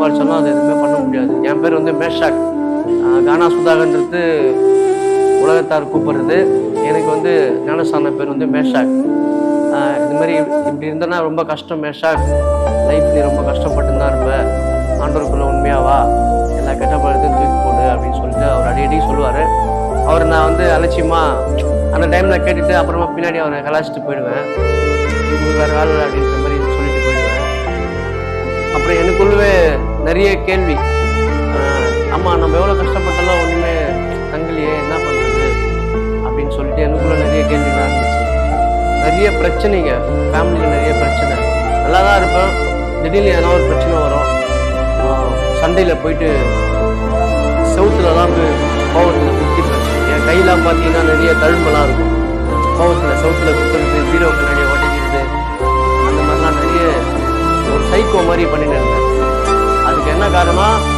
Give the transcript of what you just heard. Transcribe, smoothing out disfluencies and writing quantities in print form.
சம்பாதிச்சாலும் அது எதுவுமே பண்ண முடியாது. என் பேர் வந்து மேஷாக். கானா சுதாகர்ன்றது உலகத்தார் கூப்பிடுறது. எனக்கு வந்து ஞானஸ்தான பேர் வந்து மேஷாக். இது மாதிரி இப்படி இருந்தேன்னா ரொம்ப கஷ்டம் மேஷாக், லைஃப் நீ ரொம்ப கஷ்டப்பட்டு தான் இருப்ப, ஆண்டவருக்குள்ள உண்மையாவா, எல்லா கெட்ட பழத்தையும் தூக்கி போடு அப்படின்னு சொல்லிட்டு அவர் அடிக்கடி சொல்லுவார். அவரை நான் வந்து அலட்சியமாக அந்த டைமில் கேட்டுட்டு அப்புறமா பின்னாடி அவரை கலாச்சிட்டு போயிடுவேன். உங்களுக்கு வேறு வேலை அப்படின்ற மாதிரி சொல்லிட்டு போயிடுவேன். அப்புறம் எனக்குள்ளவே நிறைய கேள்வி, ஆமாம் நம்ம எவ்வளோ கஷ்டப்பட்டாலும் ஒன்றுமே தங்கலையே, என்ன பண்ணுறது அப்படின்னு சொல்லிட்டு எனக்குள்ள நிறைய கேள்விலாம் இருந்துச்சு. நிறைய பிரச்சனைங்க, ஃபேமிலியில் நிறைய பிரச்சனை. நல்லா தான் இருப்பேன், திடீர்னு எதனா ஒரு பிரச்சனை வரும். சண்டையில் போயிட்டு செவுத்துலலாம் கோவத்தில் குத்திப்பேன். என் கையெல்லாம் பார்த்தீங்கன்னா நிறைய தழும்பெல்லாம் இருக்கும். கோவத்தில் செவுத்தில் குத்துறது, பீரோ பின்னாடியை உடைக்கிறது, அந்த மாதிரிலாம் நிறைய ஒரு சைக்கோ மாதிரி பண்ணிட்டு இருந்தேன்.